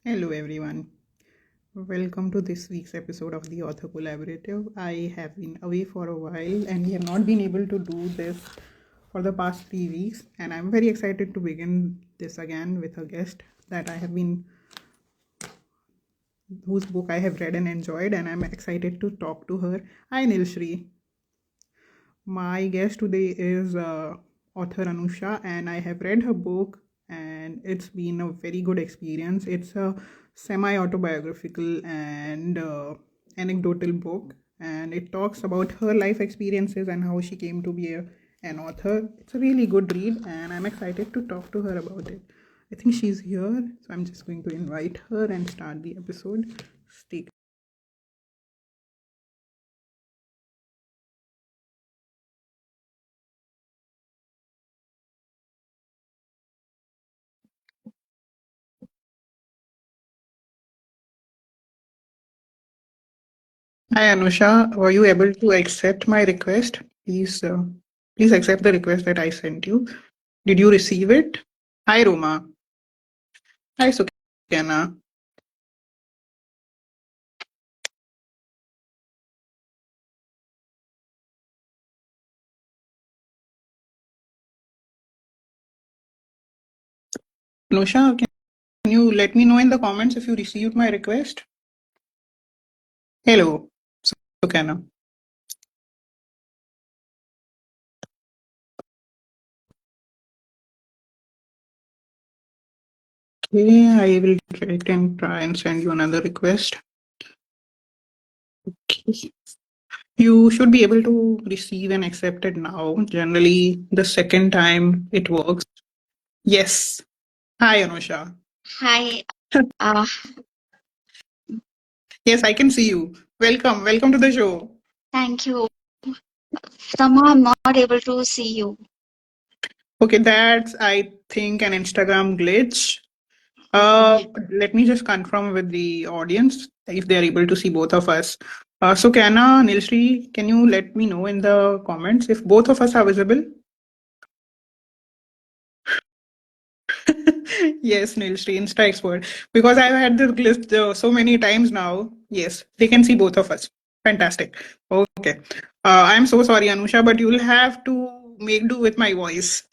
Hello, everyone. Welcome to this week's episode of the Author Collaborative. I have been away for a while and we have not been able to do this for the past 3 weeks. And I'm very excited to begin this again with a guest that I have been, whose book I have read and enjoyed. And I'm excited to talk to her. Hi, Nilshri. My guest today is author Anusha, and I have read her book, and it's been a very good experience. It's a semi-autobiographical and anecdotal book, and it talks about her life experiences and how she came to be an author. It's a really good read, and I'm excited to talk to her about it. I think she's here, so I'm just going to invite her and start the episode. Stay. Hi Anusha, were you able to accept my request? Please accept the request that I sent you. Did you receive it? Hi Roma. Hi Sukyana. Anusha, can you let me know in the comments if you received my request? Hello, Sukyana. Okay, I will check and try and send you another request. Okay. You should be able to receive and accept it now. Generally, the second time it works. Yes. Hi Anusha. Hi, uh, Yes, I can see you. Welcome. Welcome to the show. thank you. Somehow I'm not able to see you. Okay, that's, I think, an Instagram glitch. Uh, Let me just confirm with the audience if they're able to see both of us. So, Kana, Nilshri, can you let me know in the comments if both of us are visible? Yes, Nilshri, Insta expert. Because I've had this glitch so many times now. Yes, they can see both of us. Fantastic. Okay. I'm so sorry, Anusha, but you'll have to make do with my voice.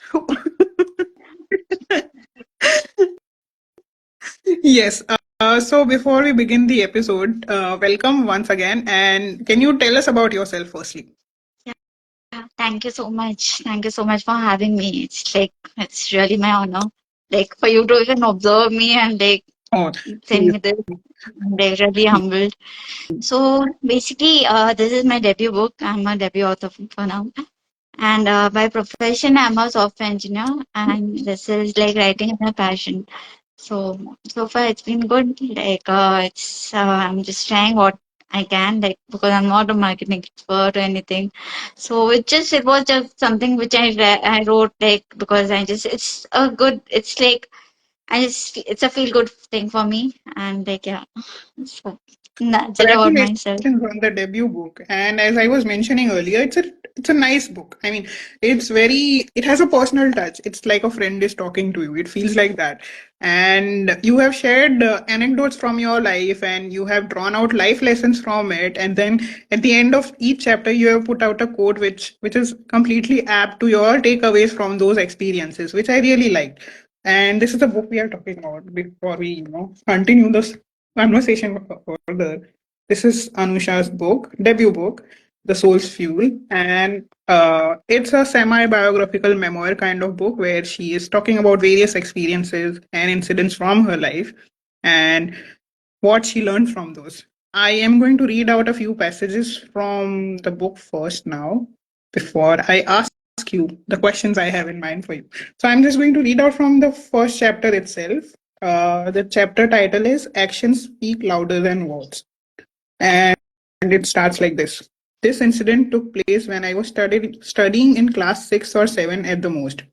Yes. So before we begin the episode, welcome once again. And can you tell us about yourself firstly? Thank you so much. Thank you so much for having me. It's really my honor. Like for you to even observe me and Oh, send me this. I'm really humbled. So basically, this is my debut book. I'm a debut author for now. And by profession, I'm a software engineer, and this is like writing is my passion. So far it's been good. I'm just trying what I can, like because I'm not a marketing expert or anything. So it was just something which I wrote like because it's a good it's like it's a feel good thing for me and like yeah. So that's it about myself. congratulations on the debut book. And as I was mentioning earlier, it's a nice book. I mean, it has a personal touch. It's like a friend is talking to you. It feels like that. And you have shared anecdotes from your life and you have drawn out life lessons from it. And then at the end of each chapter, you have put out a quote which is completely apt to your takeaways from those experiences, which I really liked. And this is the book we are talking about before we, continue this conversation further. This is Anusha's book, debut book, The Soul's Fuel, and it's a semi-biographical memoir kind of book where she is talking about various experiences and incidents from her life and what she learned from those. I am going to read out a few passages from the book first now before I ask you the questions I have in mind for you. So I'm just going to read out from the first chapter itself. The chapter title is Actions Speak Louder Than Words. And it starts like this. This incident took place when I was studying in class 6 or 7 at the most.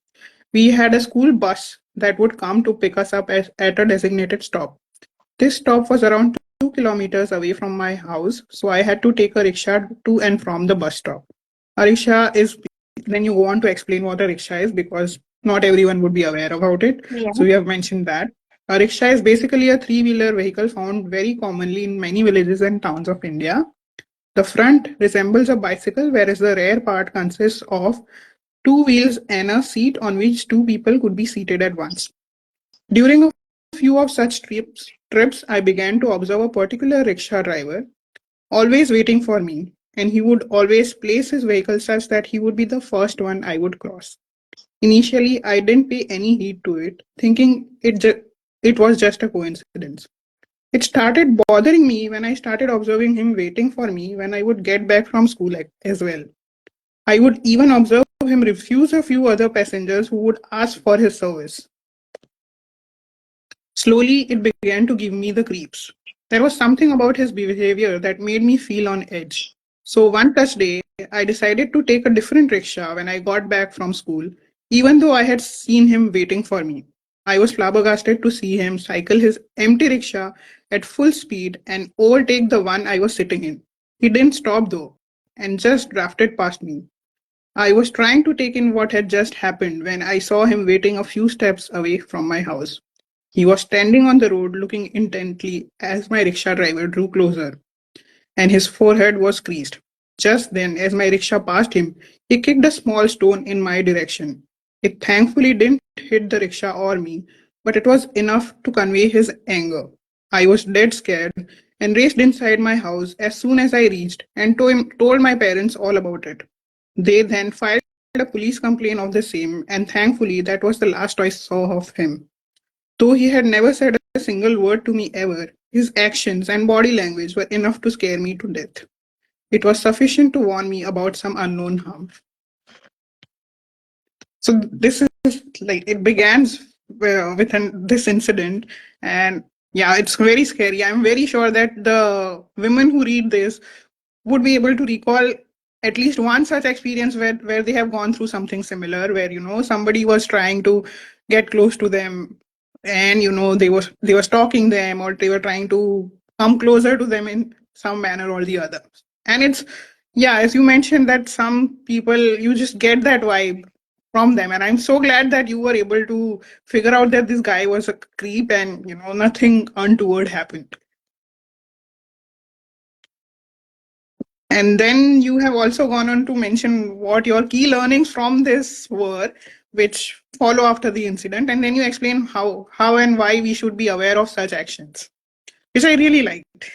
We had a school bus that would come to pick us up at a designated stop. This stop was around 2 kilometers away from my house, so I had to take a rickshaw to and from the bus stop. A rickshaw is, then you go on to explain what a rickshaw is because not everyone would be aware about it. Yeah. So we have mentioned that. A rickshaw is basically a three-wheeler vehicle found very commonly in many villages and towns of India. The front resembles a bicycle, whereas the rear part consists of two wheels and a seat on which two people could be seated at once. During a few of such trips, I began to observe a particular rickshaw driver, always waiting for me, and he would always place his vehicle such that he would be the first one I would cross. Initially, I didn't pay any heed to it, thinking it was just a coincidence. It started bothering me when I started observing him waiting for me when I would get back from school as well. I would even observe him refuse a few other passengers who would ask for his service. Slowly, it began to give me the creeps. There was something about his behavior that made me feel on edge. So one such day, I decided to take a different rickshaw when I got back from school, even though I had seen him waiting for me. I was flabbergasted to see him cycle his empty rickshaw at full speed and overtake the one I was sitting in. He didn't stop though, and just drafted past me. I was trying to take in what had just happened when I saw him waiting a few steps away from my house. He was standing on the road looking intently as my rickshaw driver drew closer, and his forehead was creased. Just then, as my rickshaw passed him, he kicked a small stone in my direction. It thankfully didn't hit the rickshaw or me, but it was enough to convey his anger. I was dead scared and raced inside my house as soon as I reached and told my parents all about it. They then filed a police complaint of the same, and thankfully, that was the last I saw of him. Though he had never said a single word to me ever, his actions and body language were enough to scare me to death. It was sufficient to warn me about some unknown harm. So this is like it began with this incident, and yeah, it's very scary. I'm very sure that the women who read this would be able to recall at least one such experience where they have gone through something similar, where somebody was trying to get close to them, and they were stalking them, or they were trying to come closer to them in some manner or the other. And it's, yeah, as you mentioned, that some people, you just get that vibe from them, and I'm so glad that you were able to figure out that this guy was a creep, and nothing untoward happened. And then you have also gone on to mention what your key learnings from this were, which follow after the incident, and then you explain how and why we should be aware of such actions, which I really liked.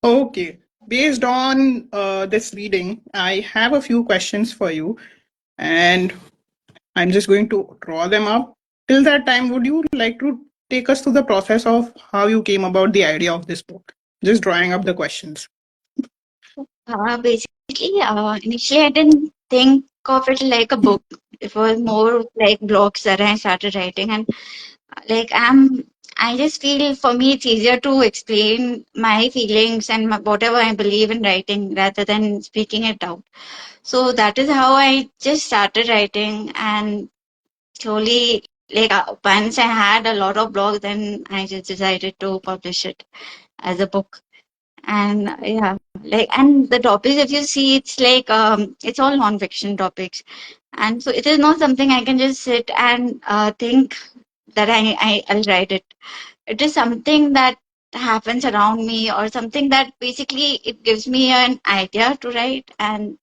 Okay, based on this reading, I have a few questions for you, and I'm just going to draw them up. Till that time, would you like to take us through the process of how you came about the idea of this book? Just drawing up the questions. Basically, initially I didn't think of it like a book. It was more like blogs that I started writing, and like I just feel for me it's easier to explain my feelings and whatever I believe in writing rather than speaking it out. So that is how I just started writing, and slowly, like once I had a lot of blogs, then I just decided to publish it as a book. And yeah, like, and the topics, if you see, it's like it's all non-fiction topics, and so it is not something I can just sit and think that I'll write it. It is something that happens around me, or something that basically it gives me an idea to write, and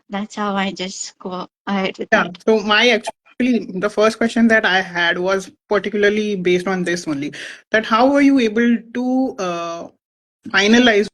that's how I just go ahead with Yeah. that. So my actually the first question that I had was particularly based on this only. That how were you able to finalize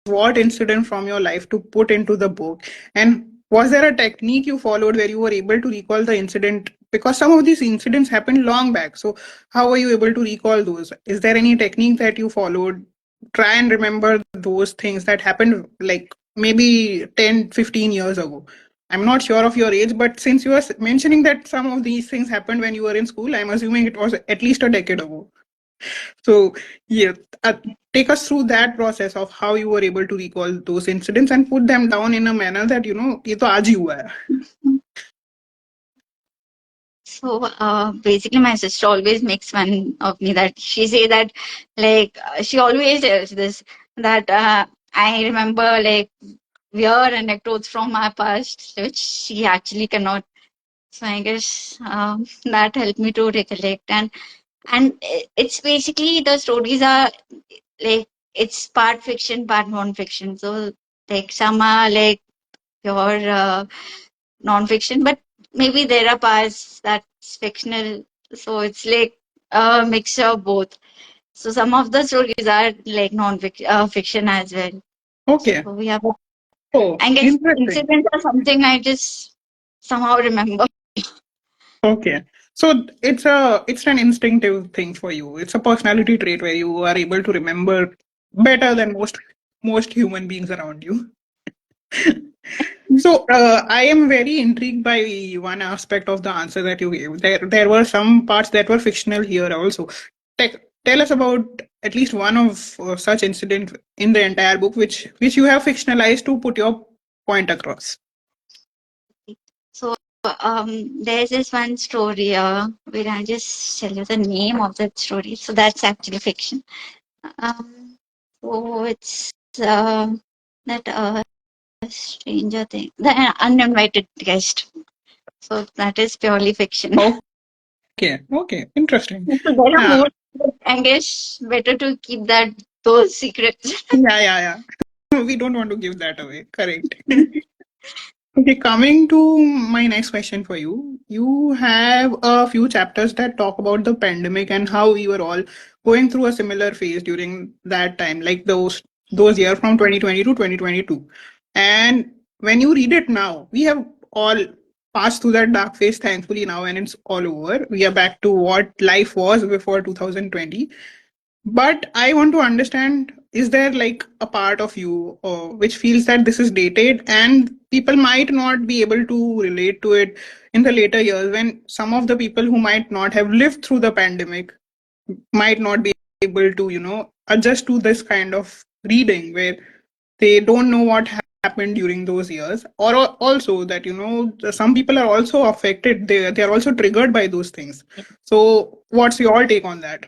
what incident from your life to put into the book? And was there a technique you followed where you were able to recall the incident? Because some of these incidents happened long back. So how were you able to recall those? Is there any technique that you followed? Try and remember those things that happened like maybe 10, 15 years ago. I'm not sure of your age, but since you are mentioning that some of these things happened when you were in school, I'm assuming it was at least a decade ago. So, yeah, uh, take us through that process of how you were able to recall those incidents and put them down in a manner that, ये तो आज ही हुआ है. So basically, my sister always makes fun of me that she say that like she always says this that I remember like weird anecdotes from my past which she actually cannot. So I guess that helped me to recollect. And it's basically the stories are like it's part fiction, part non-fiction. So like some are like pure non-fiction, but maybe there are parts that's fictional. So it's like a mixture of both. So some of the stories are like non-fiction fiction as well. Okay. So we have, Oh, I guess interesting. incidents are something I just somehow remember. Okay. So it's an instinctive thing for you. It's a personality trait where you are able to remember better than most human beings around you. So I am very intrigued by one aspect of the answer that you gave. There were some parts that were fictional here also. Te- Tell us about at least one of such incident in the entire book, which you have fictionalized to put your point across. So there's this one story where I just tell you the name of that story. So that's actually fiction. Um, so it's that stranger thing, the uninvited guest. So that is purely fiction. Okay, okay, interesting. So there are Yeah, more. I guess better to keep that those secrets. yeah. We don't want to give that away. Correct. Okay, coming to my next question for you. You have a few chapters that talk about the pandemic and how we were all going through a similar phase during that time, like those years from 2020 to 2022. And when you read it now, we have all passed through that dark phase, thankfully now, and it's all over. We are back to what life was before 2020. But I want to understand, is there like a part of you which feels that this is dated and people might not be able to relate to it in the later years when some of the people who might not have lived through the pandemic might not be able to, adjust to this kind of reading where they don't know what happened during those years, or also that, some people are also affected. They are also triggered by those things. So what's your take on that?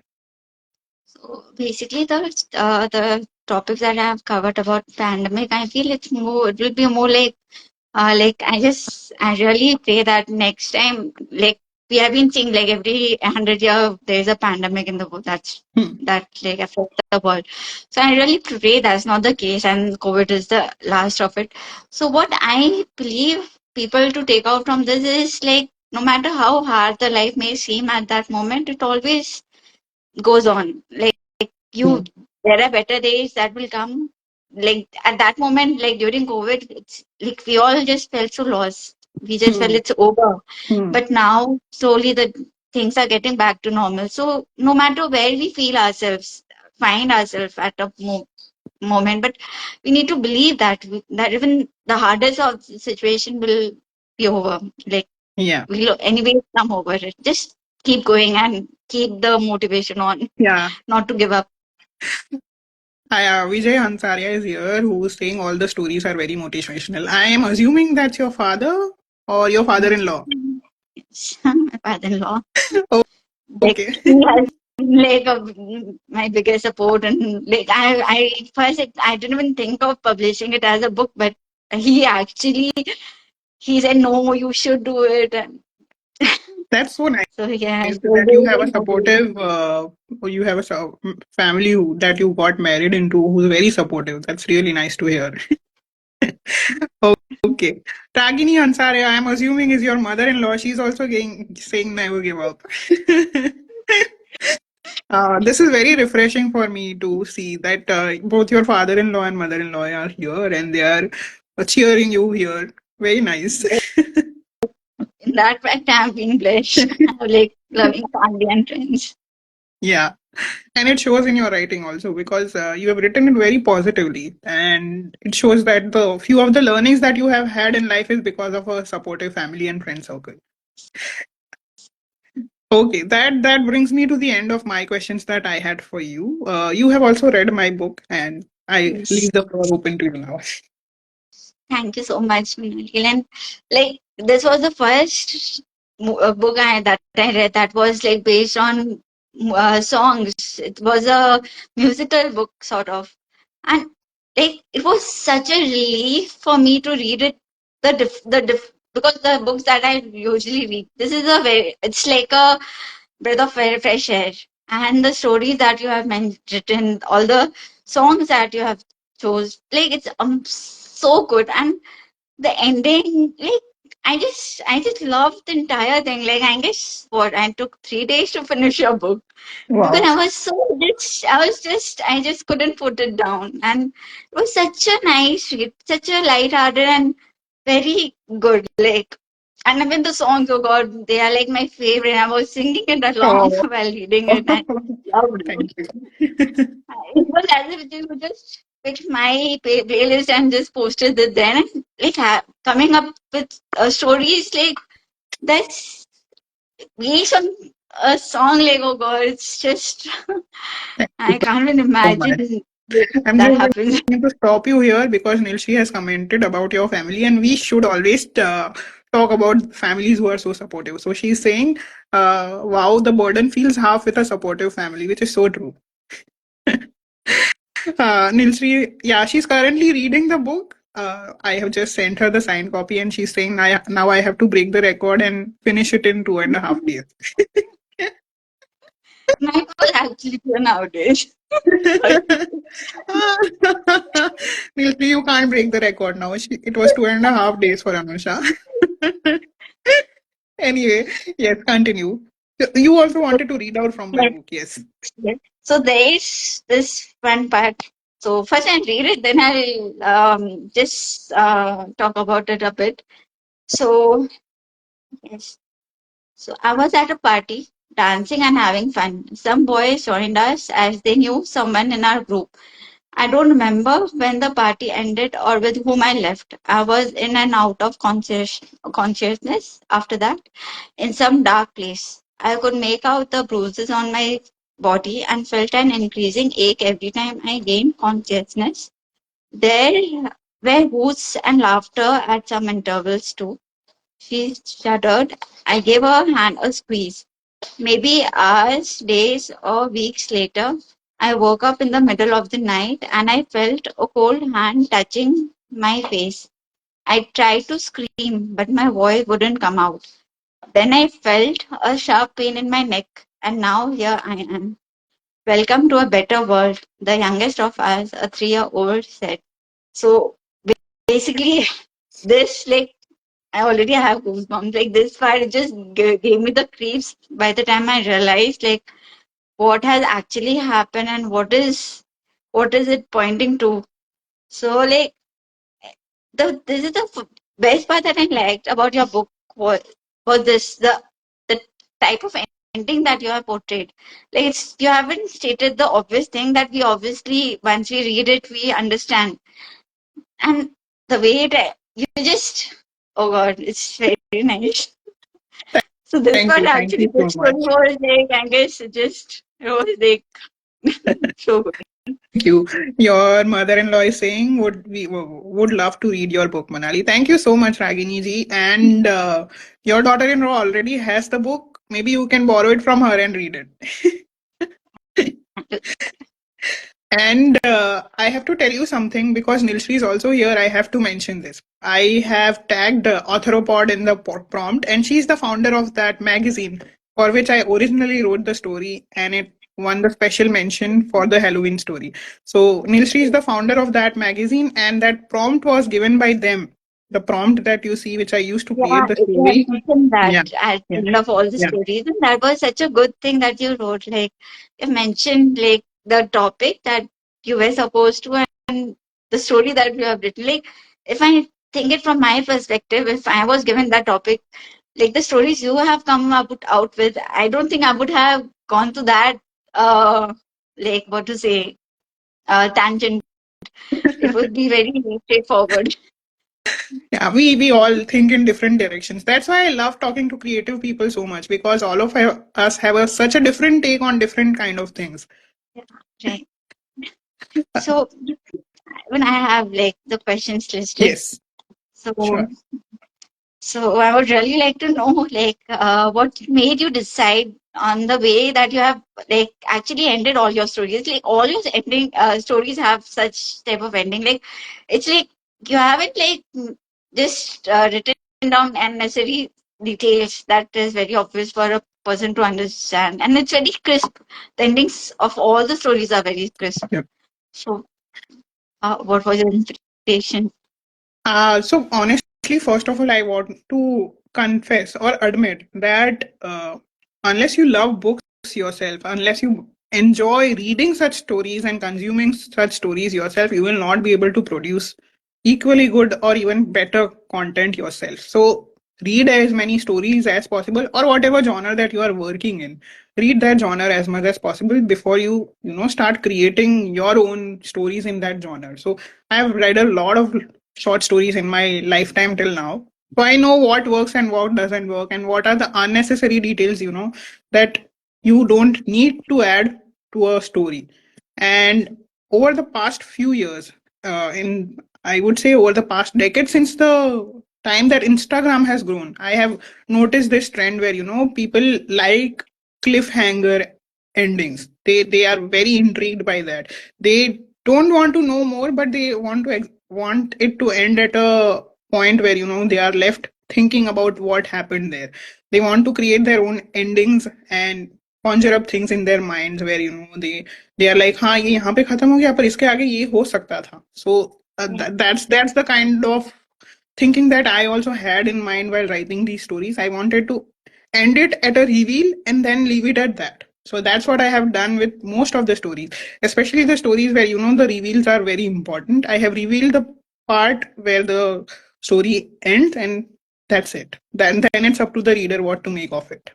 So basically, the topics that I have covered about pandemic, I feel it will be more like I really pray that next time, like we have been seeing like every 100 year there's a pandemic in the world Hmm. that like affects the world. So I really pray that's not the case and COVID is the last of it. So what I believe people to take out from this is like no matter how hard the life may seem at that moment, it always goes on. Like you, Hmm. there are better days that will come. Like at that moment, like during COVID, it's like we all just felt so lost. We just felt Hmm. it's over. Hmm. But now slowly the things are getting back to normal. So no matter where we feel ourselves, find ourselves at a moment, but we need to believe that that even the hardest of the situation will be over. Like Yeah. we'll anyway come over it. Just keep going and keep the motivation on, Yeah. not to give up. Hi, Vijay Hansaria is here, who's saying all the stories are very motivational. I am assuming that's your father or your father-in-law. Yes, my father-in-law. Oh, Like okay. he has been like my biggest support, and like I first I didn't even think of publishing it as a book, but he actually he said no, you should do it, and That's so nice so yeah, it was that you very have a very motivating. supportive, you have a family that you got married into who's very supportive. That's really nice to hear. Okay. Ragini Hansaria, I'm assuming is your mother-in-law. She's also saying never give up. This is very refreshing for me to see that both your father-in-law and mother-in-law are here and they are cheering you here. Very nice. In that fact, I have been blessed. I have like loving family and friends. Yeah. And it shows in your writing also because you have written it very positively. And it shows that the few of the learnings that you have had in life is because of a supportive family and friend circle. Okay, that brings me to the end of my questions that I had for you. You have also read my book, and I Yes. leave the floor open to you now. Thank you so much, Minal. And like this was the first book that I read that was like based on songs. It was a musical book sort of, and like it was such a relief for me to read it. because the books that I usually read, this is a very, it's like a breath of fresh air. And the stories that you have written, all the songs that you have chose, like it's so good. And the ending, like I just loved the entire thing. Like I guess what I took 3 days to finish your book because Wow. I just couldn't put it down. And it was such a nice read, such a light-hearted and very good. Like, and even the songs, oh God, they are like my favorite. I was singing it along Oh, while reading it. I loved thank it. you. It was as if you just picked my playlist and just posted it then. And like coming up with stories like that's based on a song like, oh God, it's just Thank you I can't even so much. imagine I'm that just happens. going to stop you here because Nilshi has commented about your family, and we should always talk about families who are so supportive. So she's saying, wow, the burden feels half with a supportive family, which is so true. Nilshi, yeah, she's currently reading the book. I have just sent her the signed copy, and she's saying, now I have to break the record and finish it in 2.5 days. Mine was actually clear nowadays. But Nilshi, you can't break the record now. It was 2.5 days for Anusha. Anyway, yes, continue. You also wanted to read out from my yes, book, yes. yes. So there's this one part. So first I'll read it, then I'll just talk about it a bit. So yes. So I was at a party, dancing and having fun. Some boys joined us as they knew someone in our group. I don't remember when the party ended or with whom I left. I was in and out of consciousness after that, in some dark place. I could make out the bruises on my body and felt an increasing ache every time I gained consciousness. There were hoots and laughter at some intervals too. She shuddered. I gave her hand a squeeze. Maybe hours, days, or weeks later, I woke up in the middle of the night and I felt a cold hand touching my face. I tried to scream, but my voice wouldn't come out. Then I felt a sharp pain in my neck, and now here I am. Welcome to a better world, the youngest of us, a 3-year-old said. So basically, this, like, I already have goosebumps. Like, this part just gave me the creeps by the time I realized, like, what has actually happened and what is it pointing to. So like this is the best part that I liked about your book was this the type of ending that you have portrayed. Like it's you haven't stated the obvious thing that we obviously once we read it we understand. And the way it you just oh god it's very nice. So this part Thank actually you so this story much. was like I guess it was like so good. Thank you. Your mother-in-law is saying would love to read your book, Manali. Thank you so much, Ragini ji. And your daughter-in-law already has the book. Maybe you can borrow it from her and read it. And I have to tell you something because Nilshri is also here. I have to mention this. I have tagged Authoropod in the prompt, and she's the founder of that magazine for which I originally wrote the story, and it won the special mention for the Halloween story. So Nilshri is the founder of that magazine, and that prompt was given by them. The prompt that you see, which I used to Yeah, create the you had story. mentioned that Yeah, at the yeah, end of all the yeah. stories, and that was such a good thing that you wrote. Like you mentioned, like the topic that you were supposed to, and the story that you have written. Like if I think it from my perspective, if I was given that topic, like the stories you have come up out with, I don't think I would have gone to that. Like what to say, tangent. It would be very straightforward. Yeah, we all think in different directions. That's why I love talking to creative people so much because all of us have such a different take on different kind of things. Yeah, right. So when I have like the questions listed. Yes, So, sure. so I would really like to know, like, what made you decide on the way that you have, like, actually ended all your stories? Like, all your ending stories have such type of ending. Like, it's like you haven't like just written down unnecessary details that is very obvious for a person to understand. And it's very crisp. The endings of all the stories are very crisp. Yep. So, what was your inspiration? So honestly, first of all, I want to confess or admit that unless you love books yourself, unless you enjoy reading such stories and consuming such stories yourself, you will not be able to produce equally good or even better content yourself. So read as many stories as possible, or whatever genre that you are working in. Read that genre as much as possible before you start creating your own stories in that genre. So I have read a lot of short stories in my lifetime till now. So I know what works and what doesn't work, and what are the unnecessary details, that you don't need to add to a story. And over the past few years, in I would say over the past decade, since the time that Instagram has grown, I have noticed this trend where people like cliffhanger endings. They are very intrigued by that. They don't want to know more, but they want it to end at a point where they are left thinking about what happened there. They want to create their own endings and conjure up things in their minds where they are like, हाँ ये यहाँ पे खत्म हो गया पर इसके आगे ये हो सकता था. So that's the kind of thinking that I also had in mind while writing these stories. I wanted to end it at a reveal and then leave it at that. So that's what I have done with most of the stories, especially the stories where the reveals are very important. I have revealed the part where the story ends, and that's it. Then it's up to the reader what to make of it.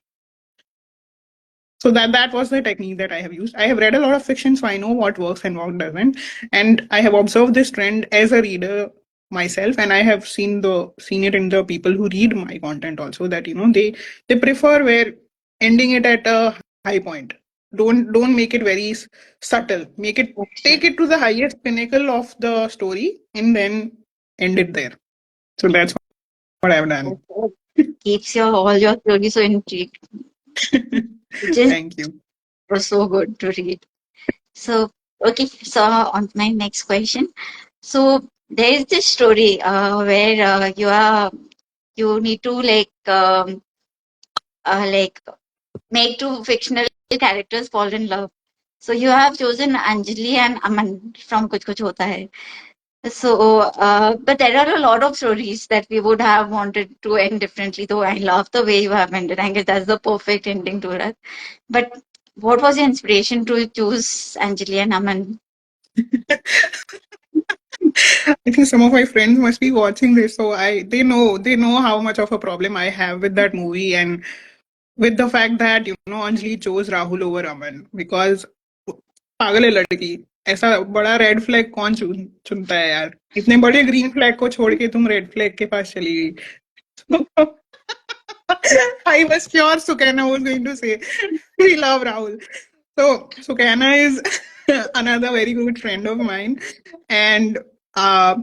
So that was the technique that I have used. I have read a lot of fiction, so I know what works and what doesn't. And I have observed this trend as a reader myself, and I have seen it in the people who read my content also, that they prefer where ending it at a high point. Don't make it very subtle. Make it Okay. take it to the highest pinnacle of the story and then end it there. So that's what I've done. Okay. Keeps your all your stories so intrigued, which is Thank you. so good to read. So, okay, so on my next question. So there is this story where you need to like make two fictional characters fall in love. So you have chosen Anjali and Aman from Kuch Kuch Hota Hai. So, but there are a lot of stories that we would have wanted to end differently. Though I love the way you have ended. I guess that's the perfect ending to it. But what was your inspiration to choose Anjali and Aman? I think some of my friends must be watching this, so they know how much of a problem I have with that movie, and with the fact that Anjali chose Rahul over Aman because पागल है लड़की. ऐसा बड़ा red flag कौन चुनता है यार. इतने बड़े ग्रीन फ्लैग को छोड़ के तुम रेड फ्लैग के पास चली गई. I was sure Sukaina was going to say we love Rahul. So Sukaina is another very good friend of mine, and uh,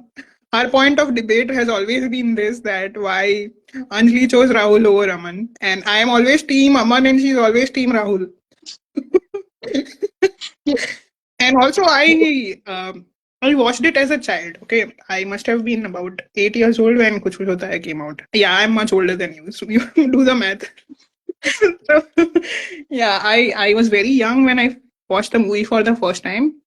our point of debate has always been this: that why Anjali chose Rahul over Aman, and I am always team Aman, and she's always team Rahul. And also, I watched it as a child. Okay, I must have been about 8 years old when Kuch Kuch Hota Hai came out. Yeah, I'm much older than you, so you do the math. So, yeah, I was very young when I watched the movie for the first time.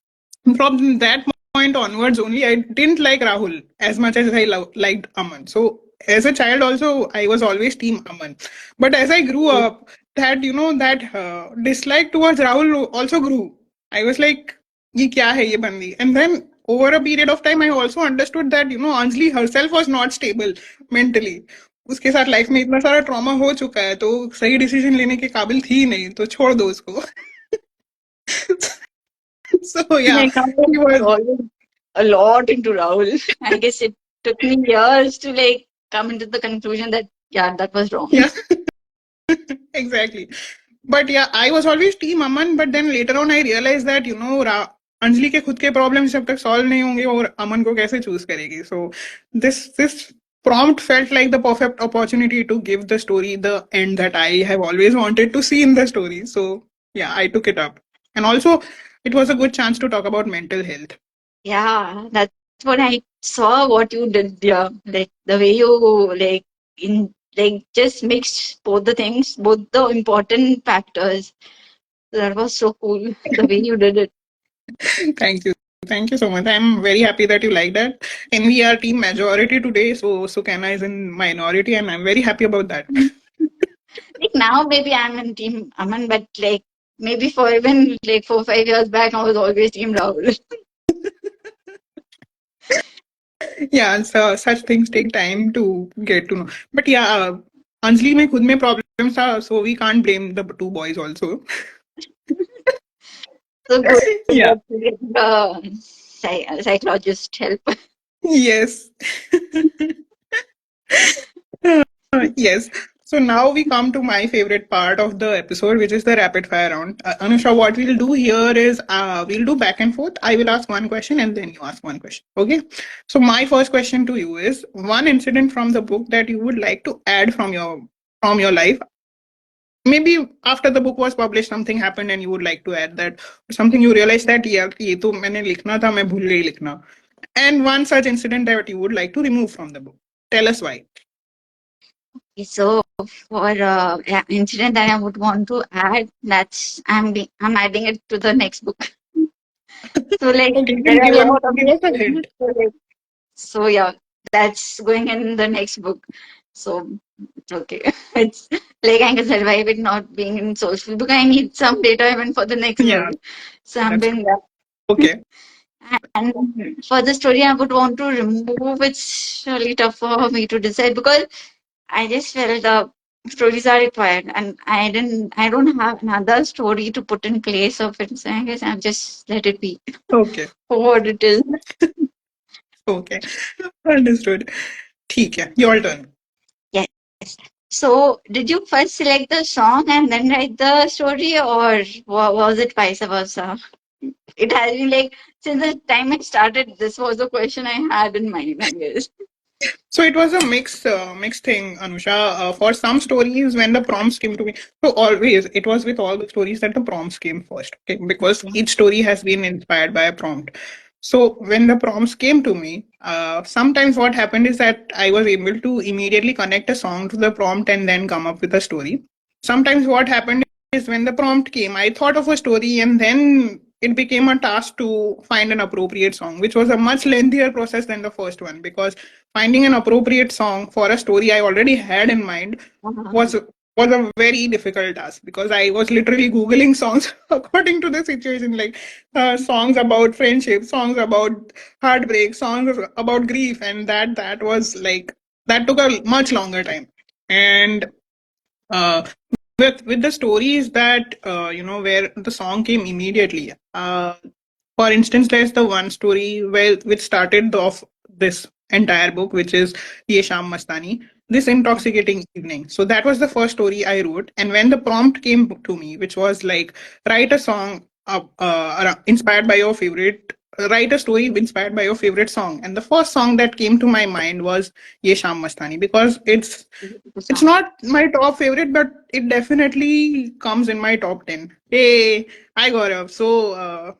From that point onwards, only I didn't like Rahul as much as I liked Aman. So as a child, also I was always team Aman. But as I grew up, that dislike towards Rahul also grew. I was like, "ये क्या है ये बंदी?" And then over a period of time, I also understood that Anjali herself was not stable mentally. उसके साथ life में इतना सारा ट्रॉमा हो चुका है तो सही डिसीजन लेने के काबिल थी ही नहीं तो छोड़ दो उसको. So yeah, Like, I he was. was always a lot into Rahul. I guess it took me years to like come into the conclusion that yeah, that was wrong. Yeah, exactly. But yeah, I was always team Aman, but then later on I realized that Anjali के खुद के problems जब तक solve नहीं होंगे और अमन को कैसे चूज करेगी. So this prompt felt like the perfect opportunity to give the story the end that I have always wanted to see in the story. So yeah, I took it up. And also it was a good chance to talk about mental health. Yeah, that's what I saw what you did. Yeah, like the way you like in like just mixed both the things, both the important factors. That was so cool the way you did it. Thank you. Thank you so much. I'm very happy that you like that. And we are team majority today, so Sukana is in minority, and I'm very happy about that. Like now, maybe I'm in Team Aman, but like maybe for even like 4 5 years back, I was always Team Rahul. Yeah, so such things take time to get to know. But yeah, Anjali में खुद में problems था, so we can't blame the two boys also. So good Yeah. that you get the psychologist help. Yes. Yes. So now we come to my favorite part of the episode, which is the rapid fire round. Anusha, what we'll do here is we'll do back and forth. I will ask one question and then you ask one question. Okay. So my first question to you is one incident from the book that you would like to add from your life. Maybe after the book was published, something happened and you would like to add that, or something you realized that yeah, ये तो मैंने लिखना था, मैं भूल गई लिखना. And one such incident that you would like to remove from the book. Tell us why. So for yeah, incident that I would want to add, that's I'm adding it to the next book. So like Okay, you there can are a lot of give us a hint. so yeah, that's going in the next book. So it's okay. It's like I can survive it not being in social book. I need some data even for the next Yeah, book. So I'm that's doing that. okay. And for the story I would want to remove, it's really tough for me to decide because I just felt the stories are required and I don't have another story to put in place of it. So I guess I'll just let it be Okay, for what it is. okay. Understood. ठीक है, your turn. Yes. So did you first select the song and then write the story or was it vice versa? It has been like since the time it started, this was the question I had in mind, I guess. So it was a mixed thing, Anusha. For some stories, when the prompts came to me, so always it was with all the stories that the prompts came first, okay? Because each story has been inspired by a prompt. So when the prompts came to me, sometimes what happened is that I was able to immediately connect a song to the prompt and then come up with a story. Sometimes what happened is when the prompt came, I thought of a story and then it became a task to find an appropriate song, which was a much lengthier process than the first one because finding an appropriate song for a story I already had in mind was was a very difficult task because I was literally googling songs according to the situation, like songs about friendship, songs about heartbreak, songs about grief, and that was like that took a much longer time. And uh, with the stories that where the song came immediately. For instance, there's the one story where which started off this entire book, which is Ye Sham Mastani, this intoxicating evening. So that was the first story I wrote, and when the prompt came to me, which was like write a song inspired by your favorite. Write a story inspired by your favorite song, and the first song that came to my mind was Ye Sham Mastani because The it's song. not my top favorite, but it definitely comes in my top 10. Hey, hi Gaurav. So,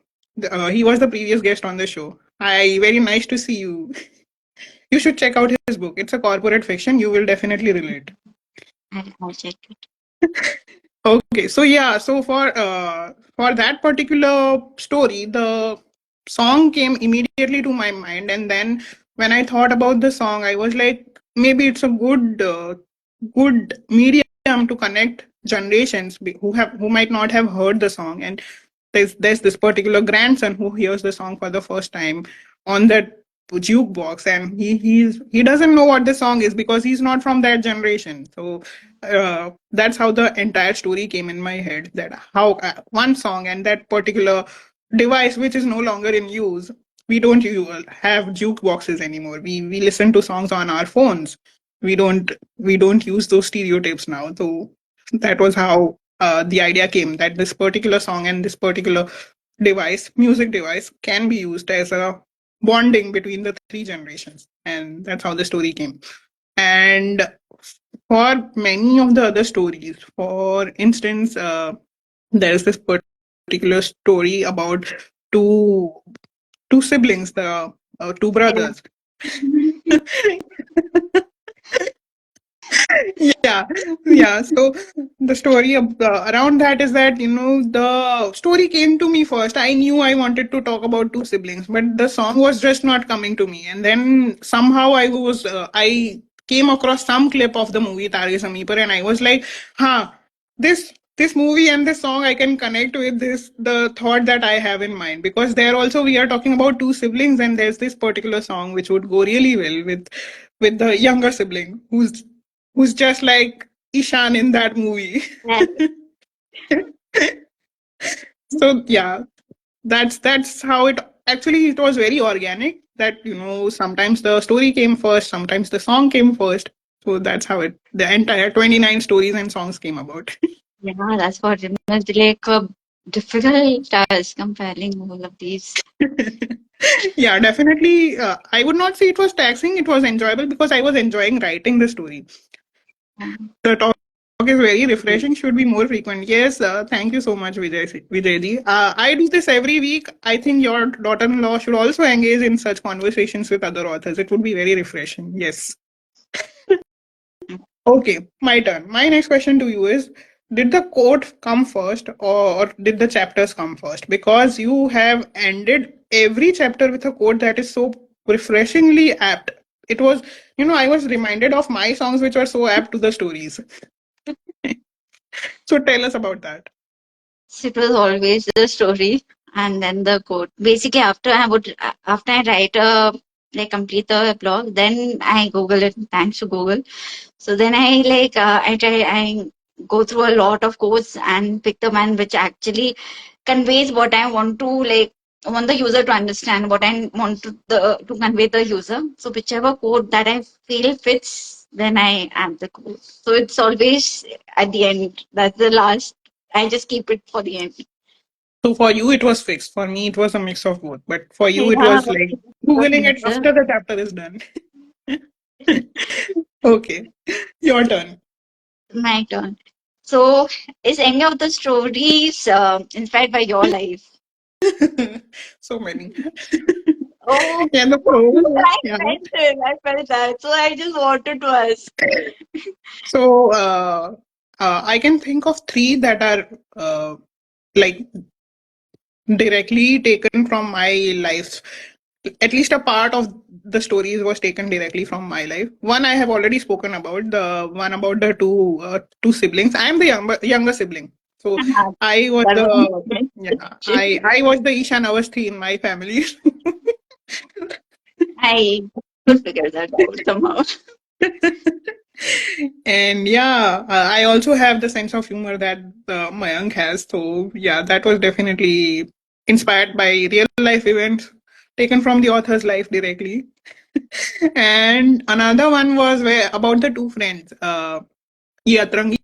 he was the previous guest on the show. Hi, very nice to see you. You should check out his book. It's a corporate fiction. You will definitely relate. I'll check it. Okay, so yeah, so for that particular story, the song came immediately to my mind, and then when I thought about the song, I was like, maybe it's a good medium to connect generations who might not have heard the song, and there's this particular grandson who hears the song for the first time on that jukebox, and he doesn't know what the song is because he's not from that generation. So that's how the entire story came in my head, that how one song and that particular device which is no longer in use. We don't have jukeboxes anymore. We listen to songs on our phones. We don't use those stereotypes now. So that was how the idea came, that this particular song and this particular music device, can be used as a bonding between the three generations, and that's how the story came. And for many of the other stories, for instance, there's this particular story about two two siblings, the two brothers. Yeah. Yeah, yeah. So the story around that is that, the story came to me first. I knew I wanted to talk about two siblings, but the song was just not coming to me. And then somehow I came across some clip of the movie Tare Zameen Par, and I was like, huh, this movie and this song I can connect with this the thought that I have in mind, because there also we are talking about two siblings, and there's this particular song which would go really well with the younger sibling who's just like Ishan in that movie. Yeah, So yeah, that's how it was very organic, that sometimes the story came first, sometimes the song came first. So that's how the entire 29 stories and songs came about. yeah, that's what it was like a difficult task comparing all of these. Yeah, definitely. I would not say it was taxing. It was enjoyable because I was enjoying writing the story. Um, The talk is very refreshing. Should be more frequent. Yes. Thank you so much, Vijayji. I do this every week. I think your daughter-in-law should also engage in such conversations with other authors. It would be very refreshing. Yes. Okay, my turn. My next question to you is, did the quote come first or did the chapters come first? Because you have ended every chapter with a quote that is so refreshingly apt. It was, I was reminded of my songs which were so apt to the stories. So tell us about that. so it was always the story and then the quote. Basically, after I write like complete the blog, then I Google it. Thanks to Google. So then I go through a lot of quotes and pick the one which actually conveys what I want to like want the user to understand, what I want to convey the user. So whichever quote that I feel fits, then I add the quote. So it's always at the end. That's the last. I just keep it for the end. So for you, it was fixed. For me, it was a mix of both. But for you, it Yeah, was like that's Googling it mixer. after the chapter is done. Okay, your turn. My turn. So is any of the stories inspired by your life? So many. Oh, Yeah, the pro. I Yeah. felt it. I felt that. So I just wanted to ask. So I can think of three that are like directly taken from my life. At least a part of the stories was taken directly from my life. One I have already spoken about, the one about the two siblings. I am the younger sibling, so I was That was the my yeah question. I was the Ishan Avasthi in my family. I could figure that out somehow. And yeah, I also have the sense of humor that Mayank has. So yeah, that was definitely inspired by real life events taken from the author's life directly. And another one was where about the two friends, yeah, Atrangi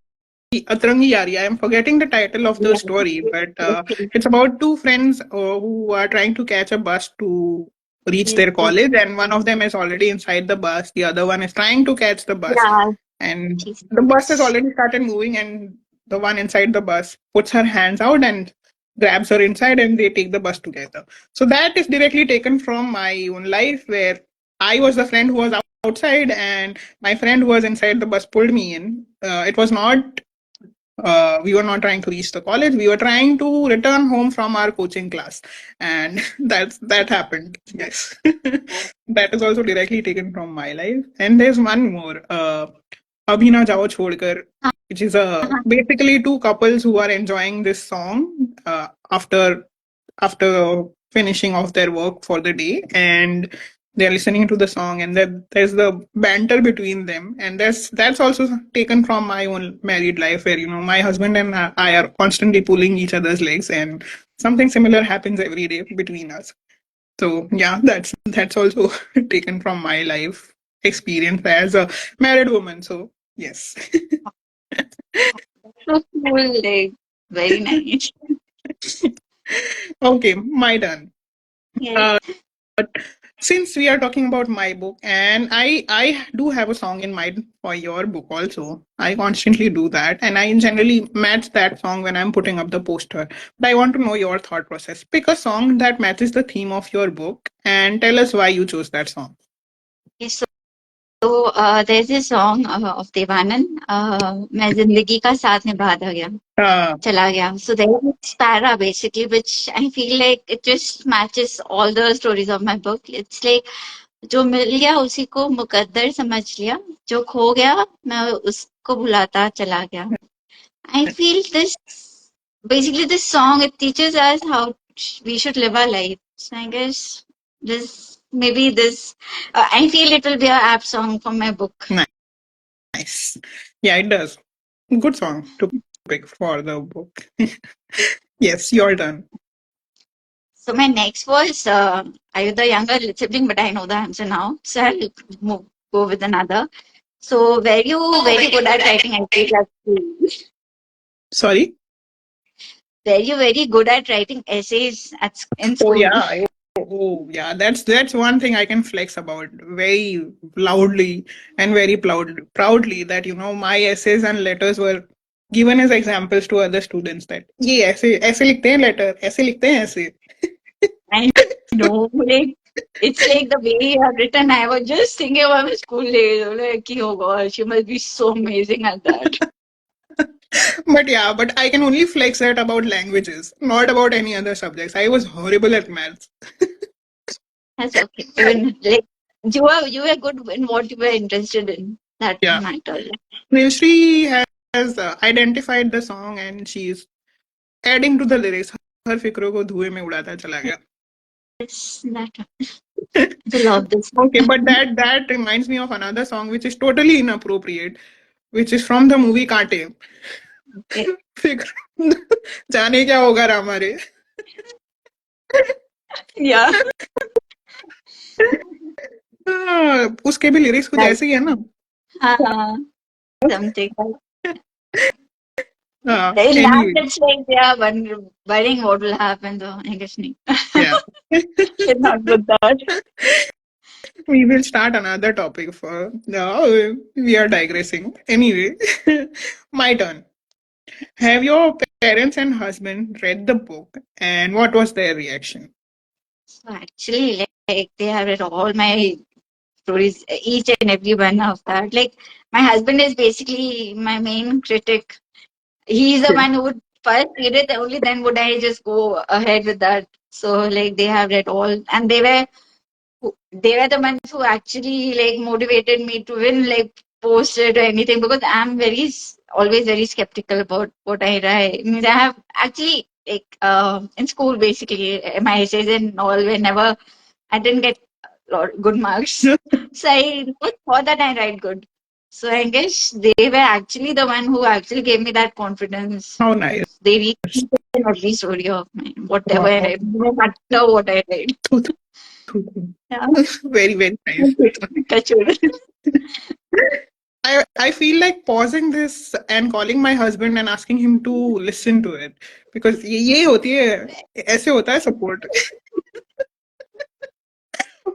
Yari. I am forgetting the title of the Yeah. story, but Okay. it's about two friends who are trying to catch a bus to reach their college, and one of them is already inside the bus. The other one is trying to catch the bus, Yeah. and She's the bus has nice. already started moving, and the one inside the bus puts her hands out and grabs her inside, and they take the bus together. So that is directly taken from my own life, where I was the friend who was outside, and my friend who was inside the bus pulled me in. It was not we were not trying to reach the college, we were trying to return home from our coaching class, and that happened. Yes. That is also directly taken from my life. And there's one more, Abhi Na Jao Chhodkar, which is basically two couples who are enjoying this song after finishing off their work for the day, and they're listening to the song, and then there's the banter between them, and that's also taken from my own married life, where my husband and I are constantly pulling each other's legs, and something similar happens every day between us. So yeah, that's also taken from my life experience as a married woman. So yes. So cool. Like, very nice. Okay, my turn. Yes. uh, since we are talking about my book, and I do have a song in mind for your book also. I constantly do that, and I generally match that song when I'm putting up the poster. But I want to know your thought process. Pick a song that matches the theme of your book and tell us why you chose that song. Okay, so there's this song of Devanand, मैं जिंदगी का साथ निभाता गया uh, चला गया. So there is this para basically which I feel like it just matches all the stories of my book. It's like जो मिल गया उसी को मुकद्दर समझ लिया, जो खो गया मैं उसको भुलाता चला गया. I feel this basically this song it teaches us how we should live our life. So I guess this maybe this I feel it will be a apt song for my book. nice. Yeah, it does. Good song to pick for the book. Yes, you're done. So my next was are you the younger sibling? But I know the answer now, so I'll go with another. So were you very good at writing essays at school? Sorry? Were you very good at writing essays in Oh school? yeah. Yeah. That's one thing I can flex about very loudly and very proudly that my essays and letters were given as examples to other students that ये ऐसे लिखते हैं letter ऐसे लिखते हैं ऐसे. I know, like it's like the way you have written. I was just thinking about my school days. Like, oh gosh, you must be so amazing at that. But yeah, but I can only flex that about languages, not about any other subjects. I was horrible at maths. That's okay. Even like you were good in what you were interested in. That Yeah. matters. Nilshri has identified the song and she's adding to the lyrics. हर फिक्रों को धुएं में उड़ाता चला गया. It's that. I love this. Okay, but that reminds me of another song which is totally inappropriate, which is from the movie Kaate. Okay. फिक्र जाने क्या होगा रामा रे. Yeah. उसके भी लिरिक्स कुछ That, ऐसे ही है ना. something. In that, Anyway, it's like they are worrying what will happen. So I guess yeah. should not with that. We will start another topic for no, we are digressing. Anyway, my turn. Have your parents and husband read the book and what was their reaction? So actually, like they have read all my stories, each and every one of that. Like my husband is basically my main critic. He's the one who would first read it, only then would I just go ahead with that. So like they have read all, and they were the ones who actually like motivated me to win like post it or anything because I'm always very skeptical about what I write. Means I have actually like in school basically my essays and all were never I didn't get a lot good marks. So I never thought that I write good. So I guess they were actually the one who actually gave me that confidence. How nice. They read each and every story of mine, whatever I Wow. write, no matter what I write. Yeah. Very, very nice. Touch wood. I feel like pausing this and calling my husband and asking him to listen to it because ये होती है ऐसे होता है support.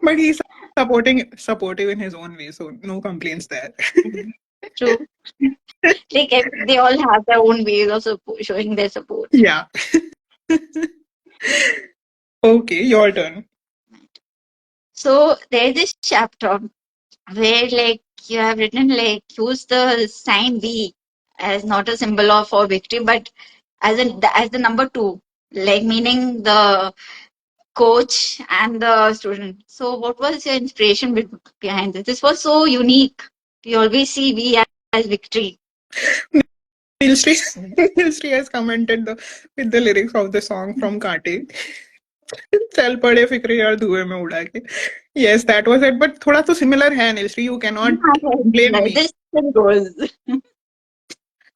But he's supportive in his own way, so no complaints there. True. Like they all have their own ways of showing their support. Yeah. Okay, your turn. So there's this chapter where like you have written like use the sign V as not a symbol of or victory, but as the number two, like meaning the coach and the student. So what was your inspiration behind this? This was so unique. We always see V as victory. Nilshri, Nilshri has commented with the lyrics of the song from Kaate. चल पड़े फिक्रे यार धुएं में उड़ा के. Yes, that was it. But थोड़ा तो similar है Nilshri. You cannot blame me. This goes.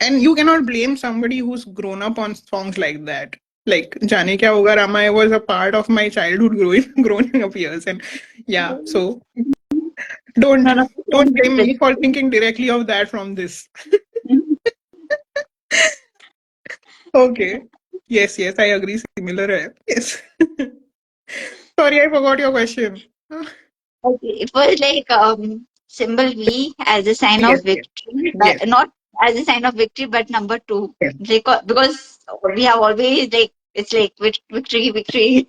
And you cannot blame somebody who's grown up on songs like that. Like Jaane Kya Hoga Rama was a part of my childhood growing up years. And yeah, so don't No, no, don't blame me for thinking directly of that from this. Okay. Yes, yes, I agree. Similar hai. Yes. Sorry, I forgot your question. Okay, it was like symbol V as a sign Yes, of yes, victory, yes, but not as a sign of victory, but number two. yes. Like, because we have always like it's like victory, victory.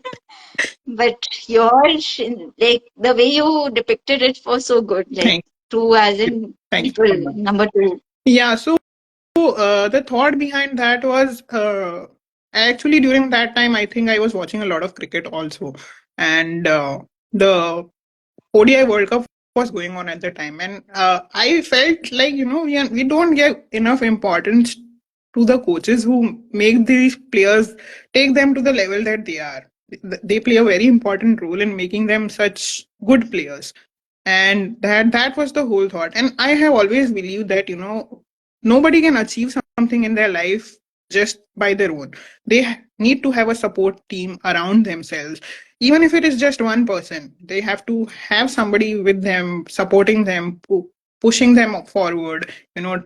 But yours, like the way you depicted it was so good. Like Thank two as in Thank you people, so much. number two. Yeah, so the thought behind that was actually during that time, I think I was watching a lot of cricket also. And the ODI World Cup was going on at the time. And I felt like, we don't give enough importance to the coaches who make these players take them to the level that they are. They play a very important role in making them such good players. And that was the whole thought. And I have always believed that, nobody can achieve something in their life just by their own. They need to have a support team around themselves. Even if it is just one person, they have to have somebody with them, supporting them, pushing them forward, you know,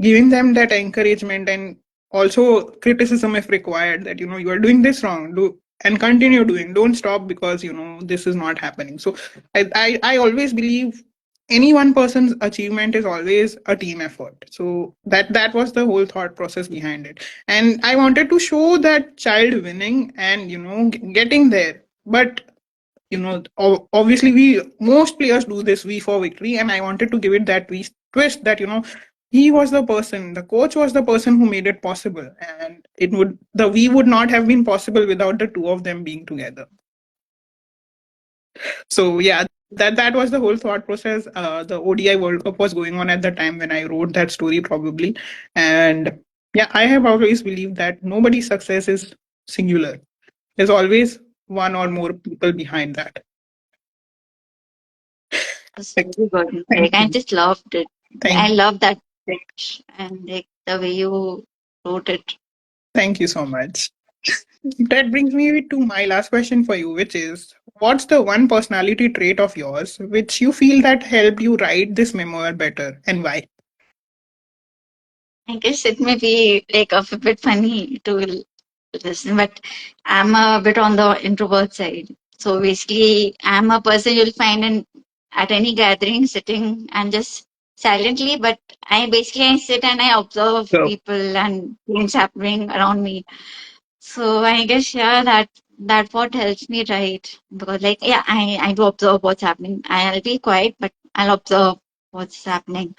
giving them that encouragement, and also criticism if required, that, you are doing this wrong, do and continue doing. Don't stop because, this is not happening. So I always believe any one person's achievement is always a team effort. So that was the whole thought process behind it. And I wanted to show that child winning and, getting there. But, obviously, we most players do this V for victory, and I wanted to give it that twist that, he was the person, the coach was the person who made it possible, and the V would not have been possible without the two of them being together. So yeah, that was the whole thought process. The ODI World Cup was going on at the time when I wrote that story, probably. And yeah, I have always believed that nobody's success is singular. There's always one or more people behind that. It's Like, very good. thank Like, I you. just loved it. I Thank you. love that pitch and like the way you wrote it. Thank you so much. That brings me to my last question for you, which is, what's the one personality trait of yours which you feel that helped you write this memoir better, and why? I guess it may be like a bit funny to listen, but I'm a bit on the introvert side. So basically, I'm a person you'll find in at any gathering sitting and just silently. But I sit and I observe So, people and things happening around me. So I guess yeah, that what helps me write because like yeah, I do observe what's happening. I'll be quiet, but I'll observe what's happening.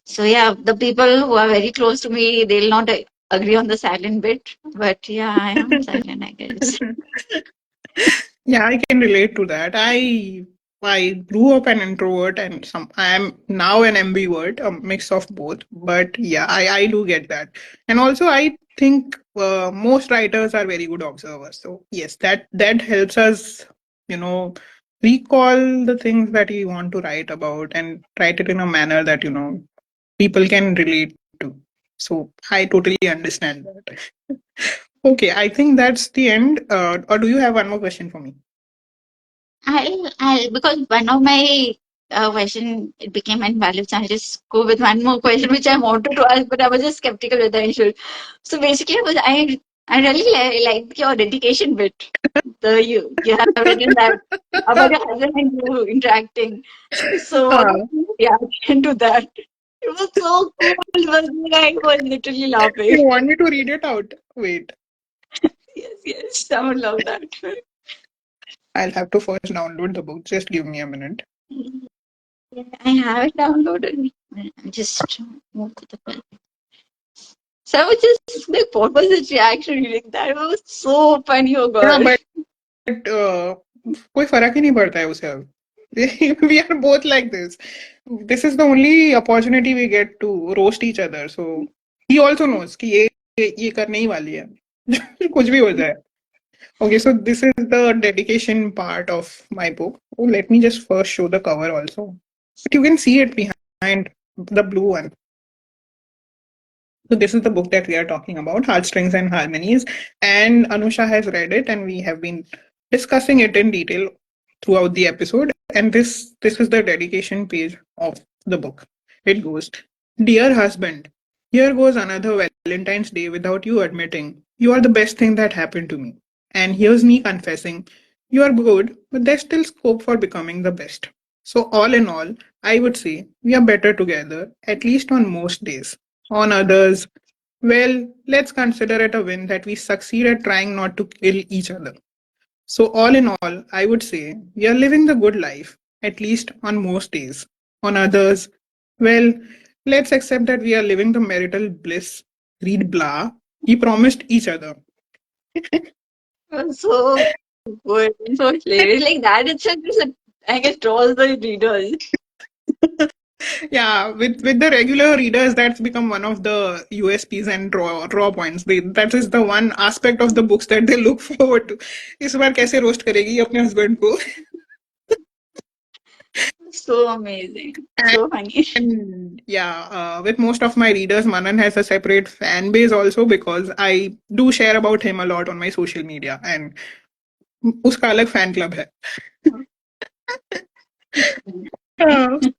So yeah, the people who are very close to me, they'll not agree on the silent bit, but yeah, I am silent, I guess. yeah, I can relate to that. I grew up an introvert, and I am now an ambivert, a mix of both. But yeah, I do get that. And also I think most writers are very good observers. So yes, that helps us, you know, recall the things that we want to write about and write it in a manner that, people can relate to. So I totally understand that. Okay, I think that's the end. Or do you have one more question for me? I'll because one of my question it became invalid, so I'll just go with one more question which I wanted to ask, but I was just skeptical whether I should. So basically, I really like your dedication bit. You have written that about your husband and you interacting. So what Uh, was your reaction to that? It was so cool. I was literally laughing. you want me to read it out? Wait, Yes, yes, I would love that. I'll have to first download the book. Just give me a minute. Yeah, I have it downloaded. I just move to the pen. So I was just like, what was his reaction reading that? It was so funny, oh Yeah, god. but कोई फर्क ही नहीं पड़ता है उसे अब. We are both like this. This is the only opportunity we get to roast each other. So he also knows कि ये करने ही वाली है. कुछ भी हो जाए. Okay, so this is the dedication part of my book. Oh, let me just first show the cover also. But you can see it behind the blue one. So this is the book that we are talking about, Heartstrings and Harmonies. And Anusha has read it, and we have been discussing it in detail throughout the episode. And this is the dedication page of the book. It goes, Dear husband, here goes another Valentine's Day without you admitting you are the best thing that happened to me. And here's me confessing you are good, but there's still scope for becoming the best. So all in all, I would say we are better together, at least on most days. On others, well, let's consider it a win that we succeed at trying not to kill each other. So, all in all, I would say we are living the good life, at least on most days. On others, well, let's accept that we are living the marital bliss. Read blah. We promised each other. So good, so hilarious. Like that itself is a, I guess draws the readers. Yeah, with the regular readers, that's become one of the USPs and draw points. That is the one aspect of the books that they look forward to. इस बार कैसे roast करेगी अपने husband को. So amazing. So funny. And yeah, with most of my readers, Manan has a separate fan base also because I do share about him a lot on my social media, and उसका अलग fan club है.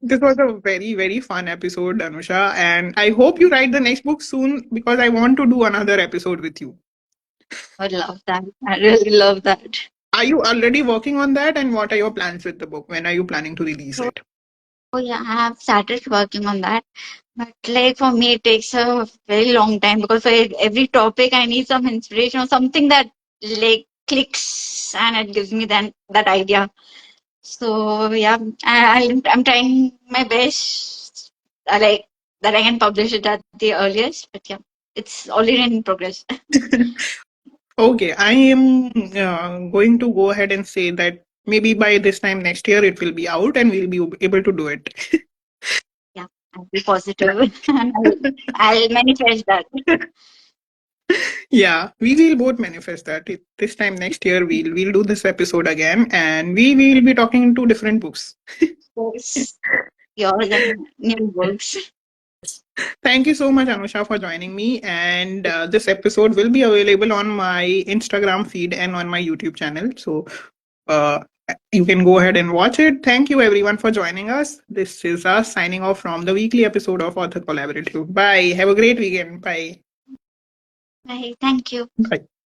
This was a very, very fun episode, Anusha, and I hope you write the next book soon because I want to do another episode with you. I love that. I really love that. Are you already working on that, and what are your plans with the book? When are you planning to release So it? yeah, I have started working on that. But like for me, it takes a very long time because for every topic, I need some inspiration or something that like clicks and it gives me then that idea. So yeah, I'm trying my best. Like that I can publish it at the earliest. But yeah, it's already in progress. Okay, I am going to go ahead and say that maybe by this time next year it will be out and we'll be able to do it. Yeah, I'll be positive. I'll manifest that. Yeah, we will both manifest that. This time next year we'll do this episode again and we will be talking to different books. Yes, yours and new books. Thank you so much, Anusha, for joining me. And this episode will be available on my Instagram feed and on my YouTube channel. So uh, you can go ahead and watch it. Thank you, everyone, for joining us. This is us signing off from the weekly episode of Author Collaborative. Bye. Have a great weekend. Bye. Bye. Thank you. Bye.